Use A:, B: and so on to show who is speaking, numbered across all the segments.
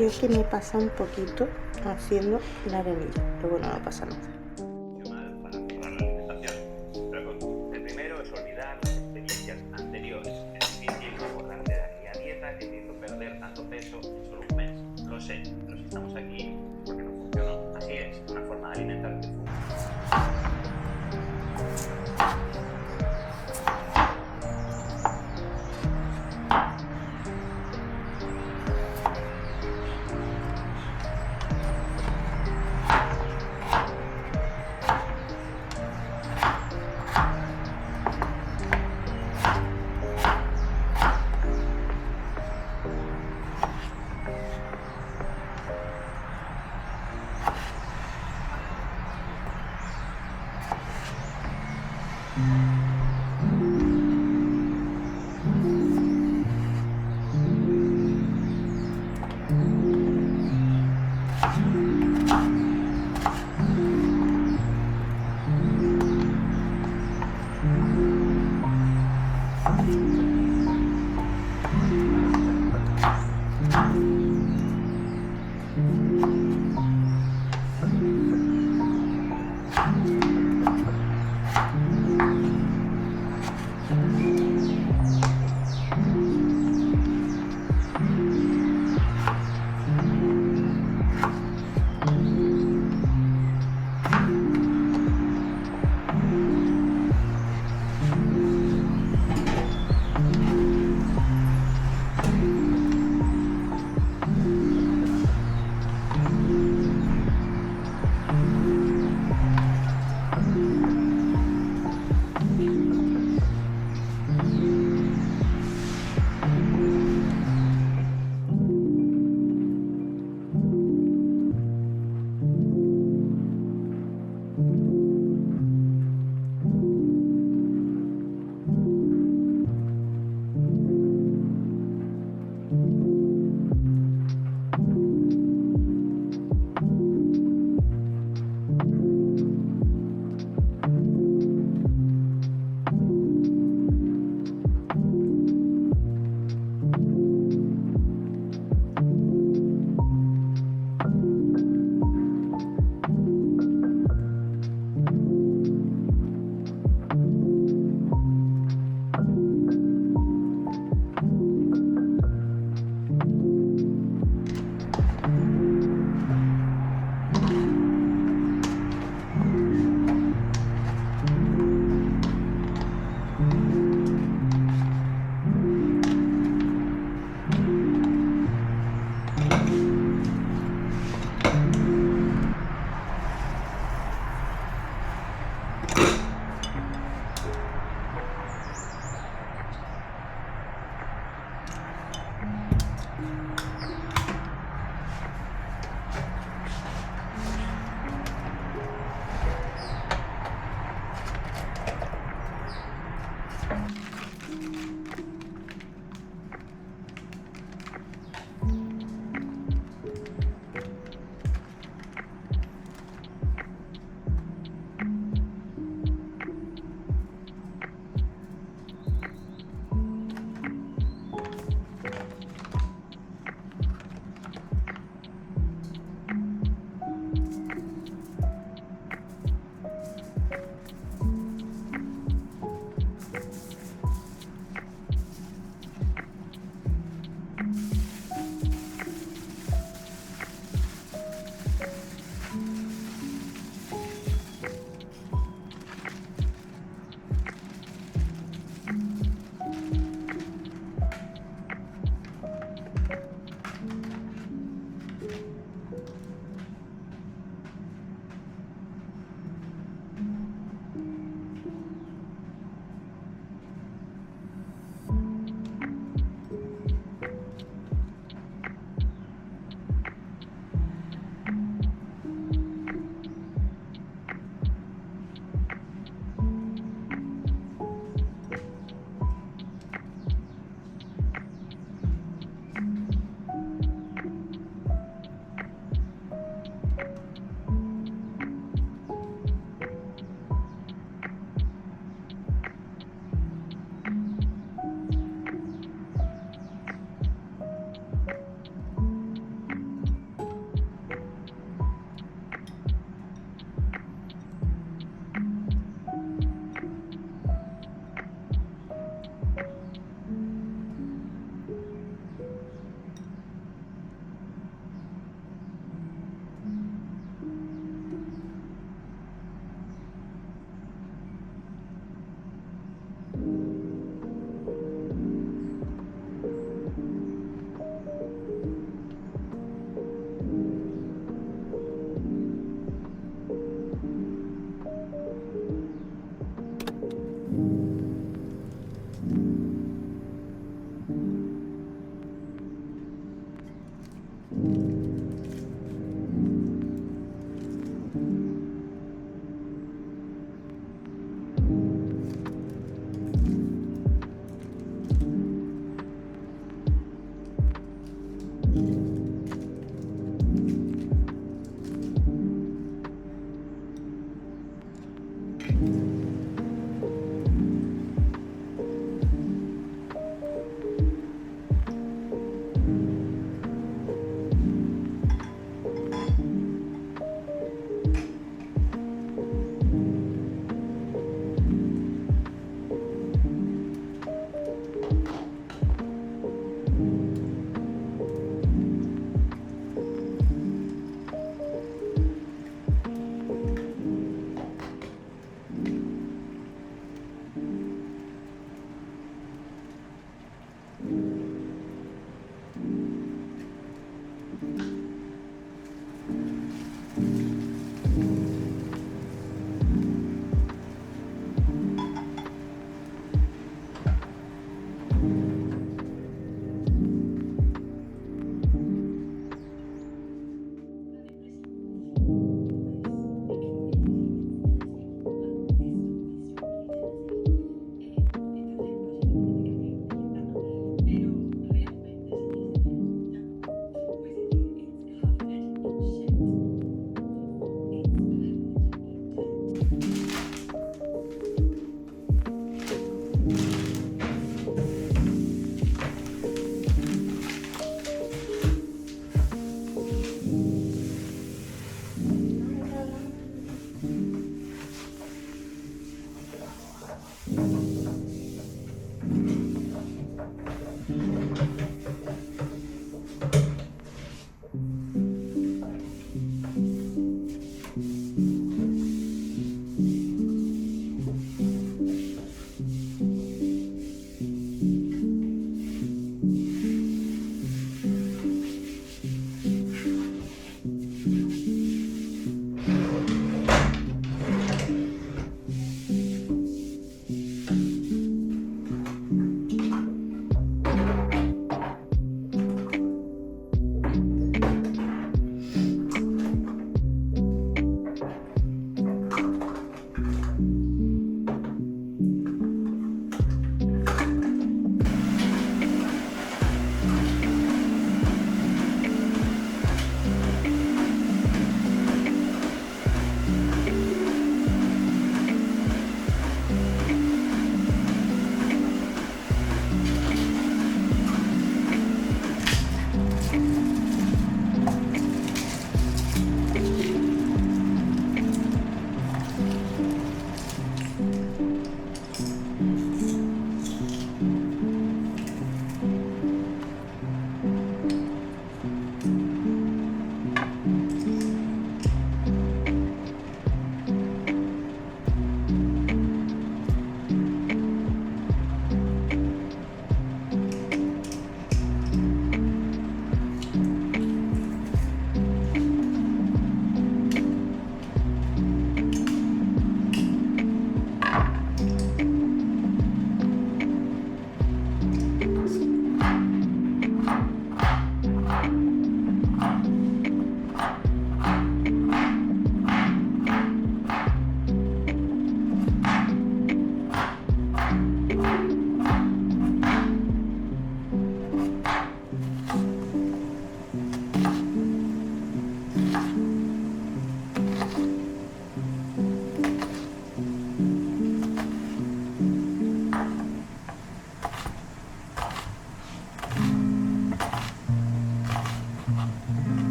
A: Creo que me pasa un poquito haciendo la arenilla, pero bueno, no pasa nada.
B: Para mejorar la alimentación, pero el primero es olvidar las experiencias anteriores. Es difícil acordarte de aquella dieta que te hizo perder tanto peso en solo un mes. Lo sé, pero si estamos aquí porque no funcionó. Así es, una forma de alimentarte fue.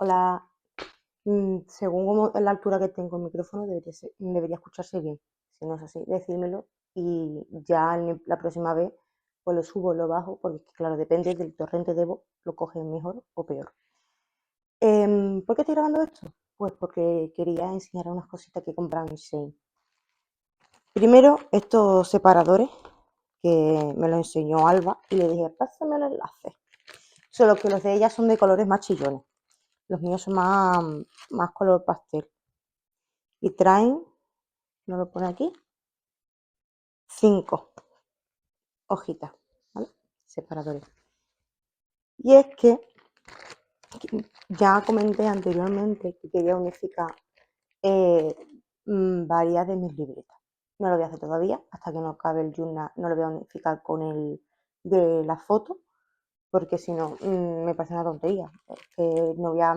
A: Hola, según la altura que tengo el micrófono debería escucharse bien. Si no es así, decídmelo y ya la próxima vez pues lo subo o lo bajo, porque claro, depende del torrente de voz, lo coge mejor o peor. ¿Por qué estoy grabando esto? Pues porque quería enseñar unas cositas que he comprado en Shein. Primero, estos separadores que me los enseñó Alba y le dije, pásame el enlace. Solo que los de ella son de colores más chillones. Los míos son más color pastel. Y traen, no lo pone aquí, 5 hojitas, ¿vale? Separadores. Y es que ya comenté anteriormente que quería unificar varias de mis libretas. No lo voy a hacer todavía, hasta que no acabe el journal, no lo voy a unificar con el de la foto, porque si no me parece una tontería. Es que no voy a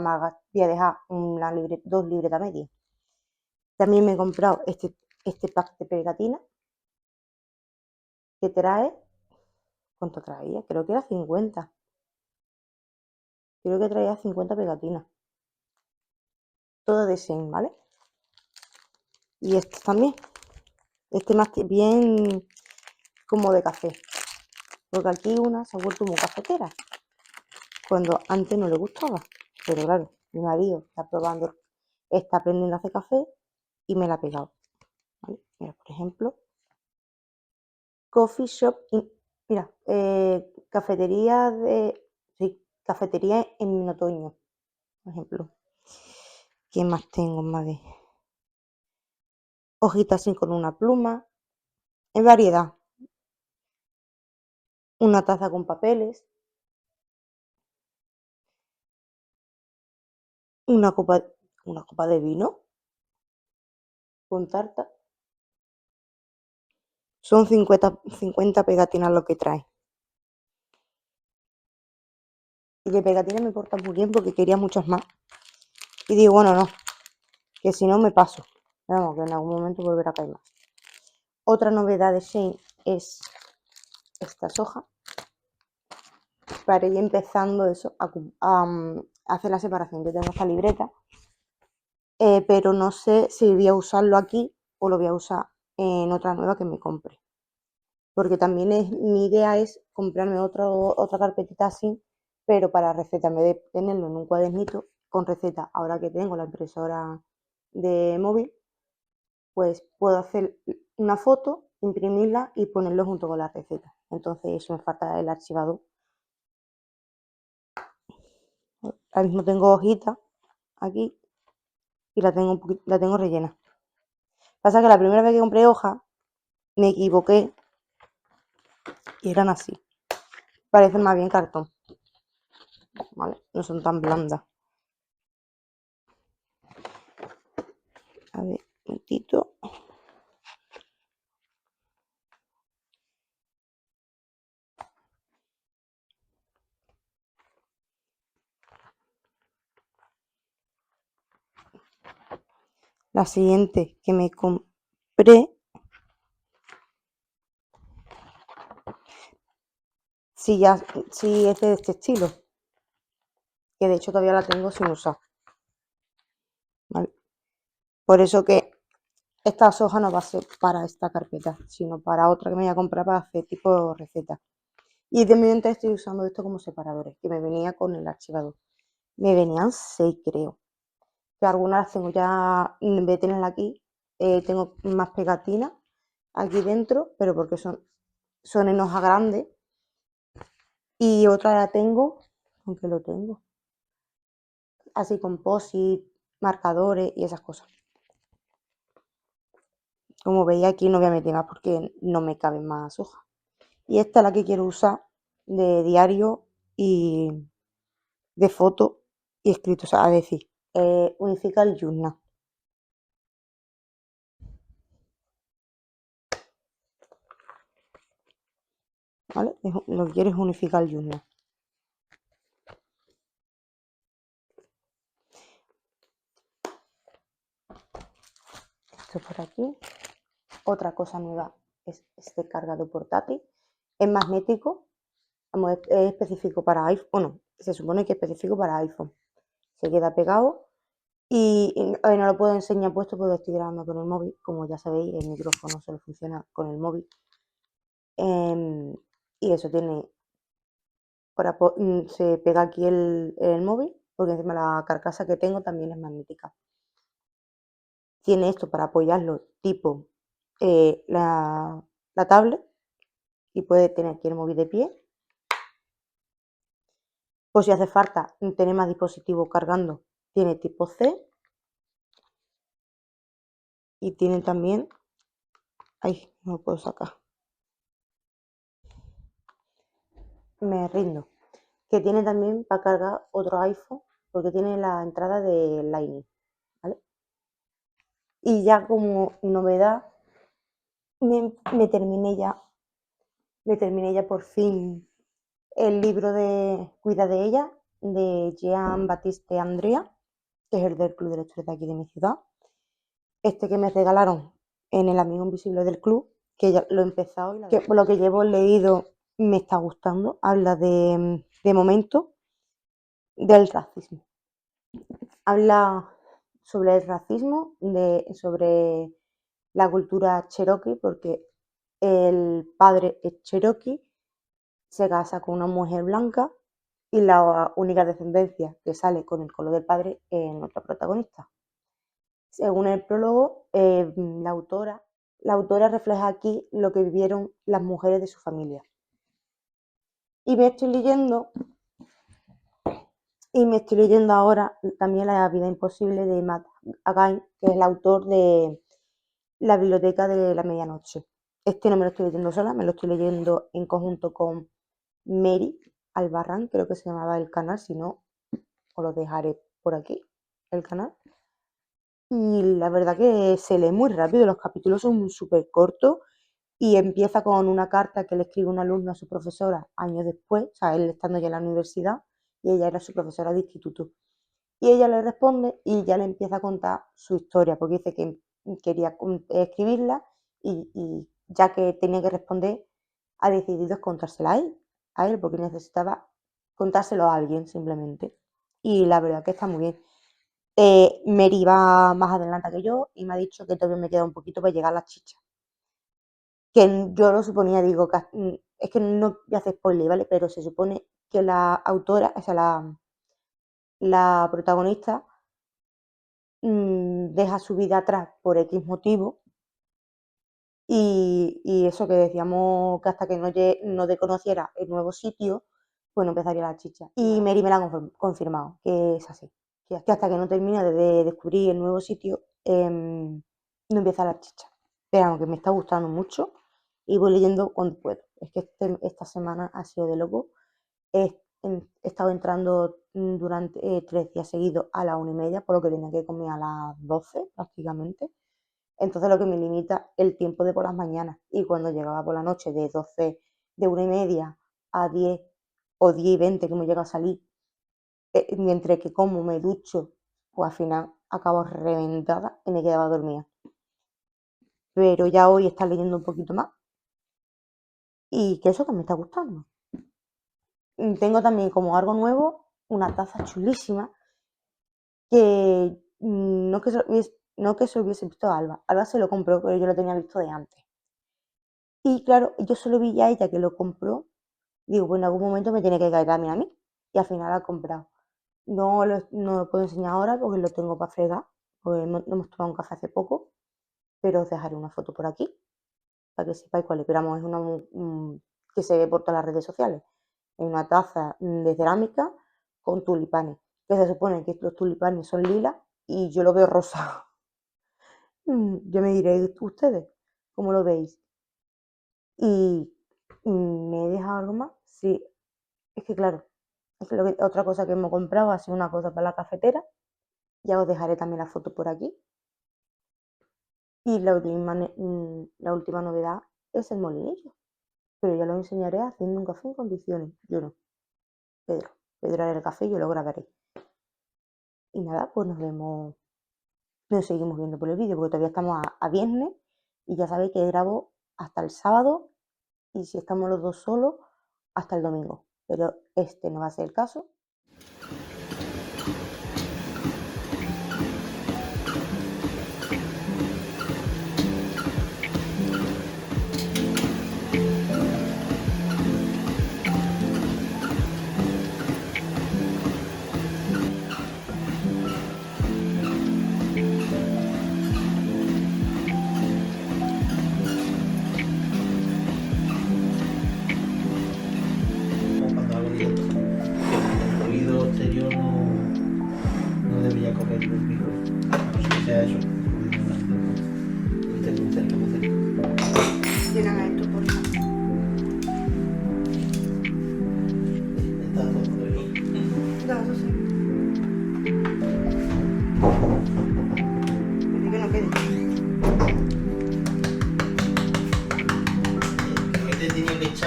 A: dejar 2 libretas medias. También me he comprado este pack de pegatinas que trae, ¿cuánto traía? Creo que era 50. Creo que traía 50 pegatinas. Todo de Shein, ¿vale? Y este también. Este más bien como de café. Porque aquí una se ha vuelto muy cafetera. Cuando antes no le gustaba. Pero claro, mi marido está aprendiendo a hacer café y me la ha pegado. ¿Vale? Mira, por ejemplo, Coffee Shop. Mira, cafetería cafetería en otoño, por ejemplo. ¿Qué más tengo? Más de hojitas así con una pluma. En variedad. Una taza con papeles. Una copa de vino con tarta. Son 50 pegatinas lo que trae. Y de pegatinas me porta muy bien porque quería muchas más. Y digo, bueno, no, que si no me paso. Vamos, que en algún momento volverá a caer más. Otra novedad de Shein es estas hojas. Para ir empezando eso, a hacer la separación. Yo tengo esta libreta, pero no sé si voy a usarlo aquí o lo voy a usar en otra nueva que me compre. Porque también mi idea es comprarme otra carpetita así, pero para recetas, en vez de tenerlo en un cuadernito con recetas, ahora que tengo la impresora de móvil, pues puedo hacer una foto, imprimirla y ponerlo junto con la receta. Entonces eso me falta el archivador. Ahora mismo tengo hojitas aquí y la tengo rellena. Pasa que la primera vez que compré hojas me equivoqué y eran así. Parecen más bien cartón, ¿vale? No son tan blandas. A ver, un momentito. La siguiente que me compré, sí es de este estilo, que de hecho todavía la tengo sin usar, ¿vale? Por eso que esta hoja no va a ser para esta carpeta, sino para otra que me voy a comprar para hacer tipo receta. Y de momento estoy usando esto como separadores, que me venía con el archivador. Me venían 6, creo. Que algunas las tengo ya, en vez de tenerla aquí, tengo más pegatinas aquí dentro, pero porque son en hoja grande. Y otra la tengo, aunque lo tengo, así con posit, marcadores y esas cosas. Como veis aquí no voy a meter más porque no me caben más hojas. Y esta es la que quiero usar de diario y de foto y escrito, o sea, es decir, unifica el journal. ¿Vale? Lo que quiero es unificar el journal. Esto por aquí. Otra cosa nueva es este cargador portátil. Es magnético, es específico para iPhone. Bueno, se supone que es específico para iPhone. se queda pegado y no lo puedo enseñar puesto porque estoy grabando con el móvil. Como ya sabéis, el micrófono solo funciona con el móvil. Y eso tiene, se pega aquí el móvil, porque encima la carcasa que tengo también es magnética. Tiene esto para apoyarlo tipo la tablet, y puede tener aquí el móvil de pie. Pues si hace falta tener más dispositivos cargando, tiene tipo C. Y tiene también, ay, no lo puedo sacar, me rindo, que tiene también para cargar otro iPhone, porque tiene la entrada de Lightning, ¿vale? Y ya como novedad, me terminé ya por fin el libro de Cuida de ella, de Jean Baptiste Andrea, que es el del Club de Lectores de aquí de mi ciudad. Este que me regalaron en El Amigo Invisible del Club, que ya lo he empezado y que por lo que llevo leído me está gustando. Habla de momento del racismo. Habla sobre el racismo, sobre la cultura cherokee, porque el padre es cherokee, se casa con una mujer blanca y la única descendencia que sale con el color del padre es nuestra protagonista. Según el prólogo, la autora refleja aquí lo que vivieron las mujeres de su familia. Y me estoy leyendo ahora también La vida imposible de Matt Again, que es el autor de La biblioteca de la medianoche. Este no me lo estoy leyendo sola, me lo estoy leyendo en conjunto con Mary Albarrán, creo que se llamaba el canal, si no, os lo dejaré por aquí, el canal. Y la verdad que se lee muy rápido, los capítulos son súper cortos y empieza con una carta que le escribe un alumno a su profesora años después, o sea, él estando ya en la universidad y ella era su profesora de instituto. Y ella le responde y ya le empieza a contar su historia, porque dice que quería escribirla y ya que tenía que responder, ha decidido contársela a él, porque necesitaba contárselo a alguien simplemente. Y la verdad que está muy bien. Mary va más adelante que yo y me ha dicho que todavía me queda un poquito para llegar a las chichas. Que yo lo suponía, digo, es que no voy a hacer spoiler, ¿vale? Pero se supone que la autora, o sea, la protagonista deja su vida atrás por X motivo y eso que decíamos que hasta que no te conociera el nuevo sitio, pues no empezaría la chicha. Y Mary me la ha confirmado, que es así, que hasta que no termine de descubrir el nuevo sitio, no empieza la chicha. Pero aunque me está gustando mucho y voy leyendo cuando puedo. Es que esta semana ha sido de loco. He estado entrando durante 3 días seguidos a las 1:30, por lo que tenía que comer a las 12 prácticamente. Entonces lo que me limita el tiempo de por las mañanas. Y cuando llegaba por la noche de 12, de 1:30 a 10 o 10:20 que me llega a salir, mientras que como me ducho, pues al final acabo reventada y me quedaba dormida. Pero ya hoy está leyendo un poquito más y que eso también está gustando. Tengo también como algo nuevo una taza chulísima que no que se lo hubiese visto a Alba. Alba se lo compró, pero yo lo tenía visto de antes. Y claro, yo solo vi a ella que lo compró. Digo, pues en algún momento me tiene que caer también a mí. Y al final la ha comprado. No lo puedo enseñar ahora porque lo tengo para fregar, porque no hemos tomado un café hace poco, pero os dejaré una foto por aquí para que sepáis cuál es. Pero vamos, es una que se ve por todas las redes sociales. Es una taza de cerámica con tulipanes, que se supone que los tulipanes son lilas y yo lo veo rosa. Yo me diré, ¿ustedes cómo lo veis? Y me he dejado algo más. Sí, es que claro, es que otra cosa que hemos comprado ha sido una cosa para la cafetera. Ya os dejaré también la foto por aquí. Y la última novedad es el molinillo. Pero ya lo enseñaré haciendo un café en condiciones. Yo no, Pedro. Pedro hará el café y yo lo grabaré. Y nada, pues nos seguimos viendo por el vídeo, porque todavía estamos a viernes y ya sabéis que grabo hasta el sábado y si estamos los dos solos, hasta el domingo. Pero este no va a ser el caso.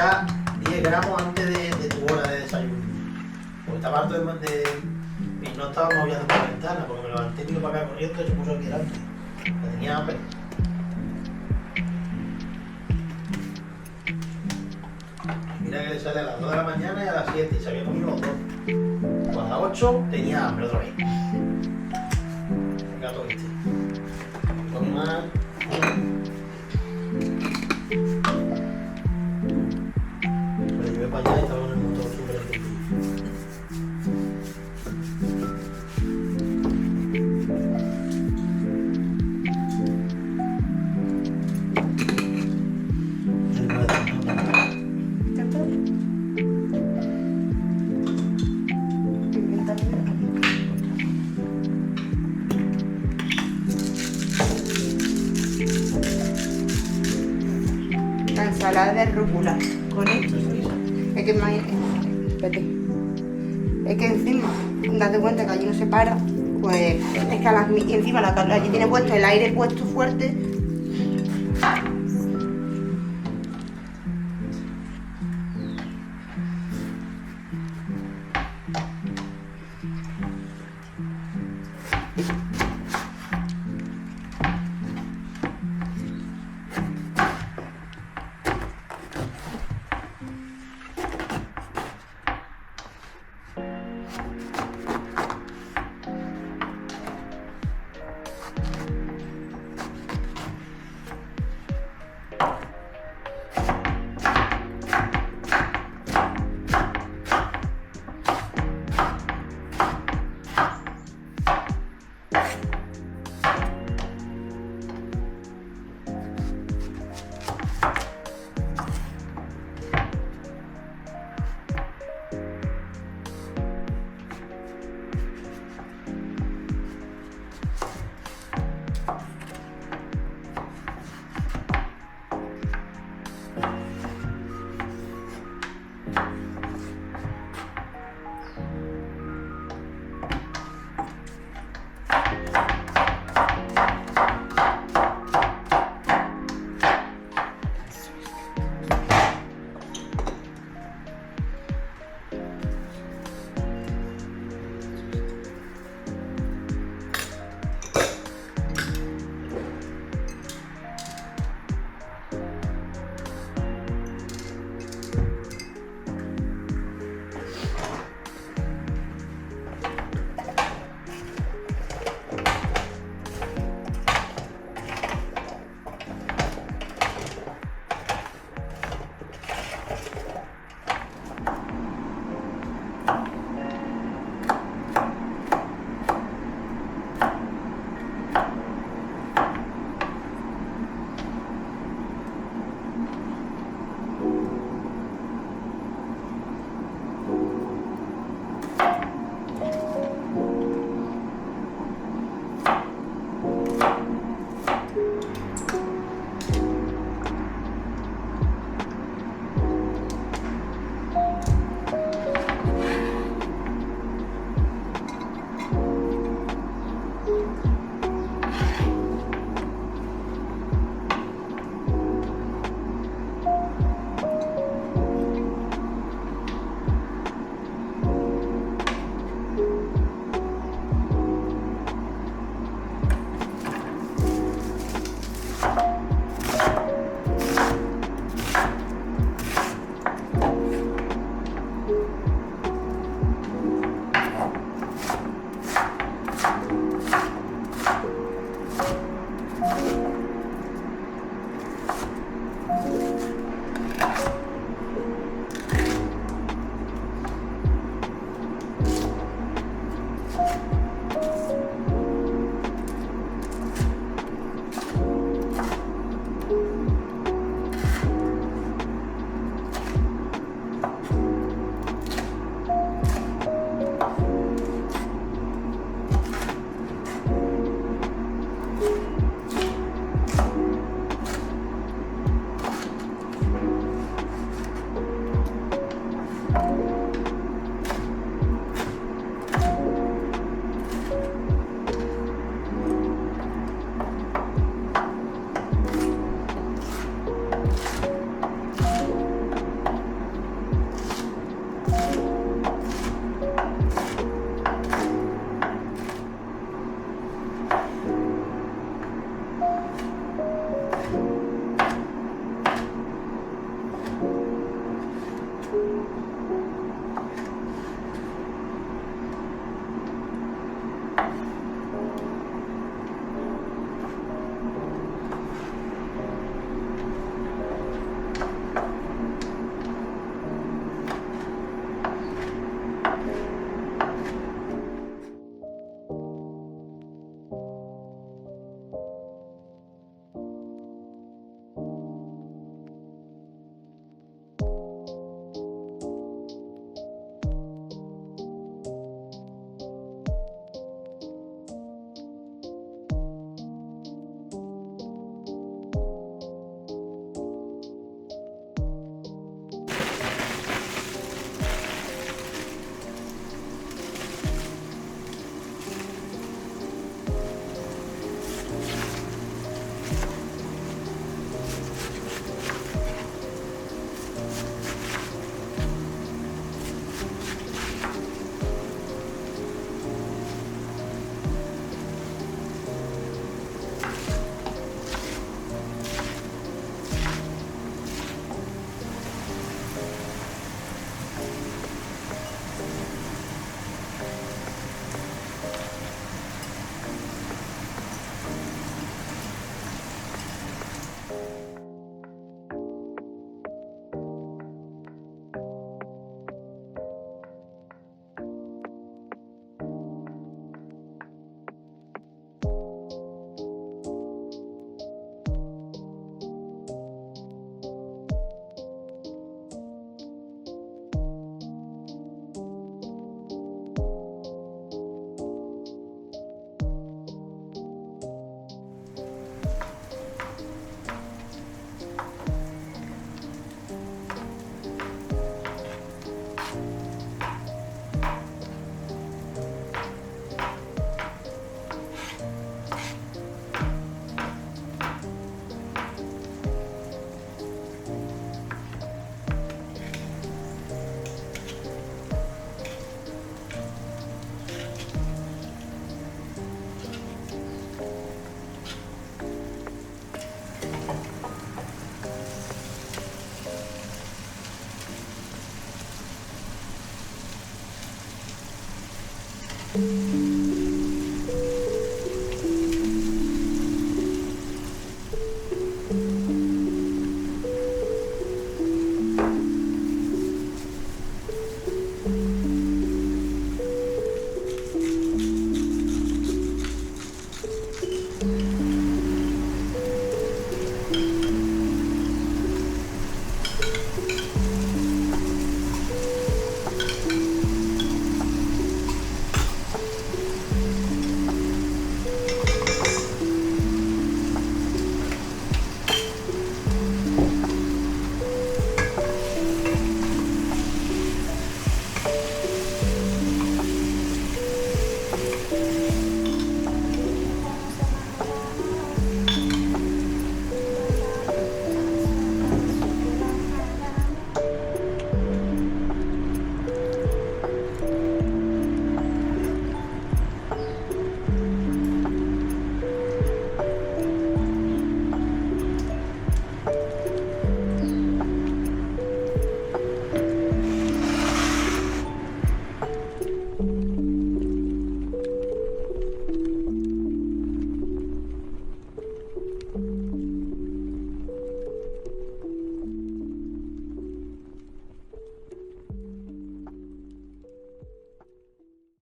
C: ya 10 gramos antes de tu hora de desayuno. Porque estaba harto y no estaba moviendo por la ventana, porque me levanté y me iba para acá corriendo y se puso aquí delante. Que tenía hambre. Mira que le sale a las 2 de la mañana y a las 7 y se había comido los dos. Pues a las 8 tenía hambre otra vez. El gato este. Comí más. Me lo llevé para allá y estaba en el motor súper entendido.
A: La ensalada de rúcula con esto. Es que es que encima, date cuenta que allí no se para, pues es que encima allí tiene puesto el aire puesto fuerte.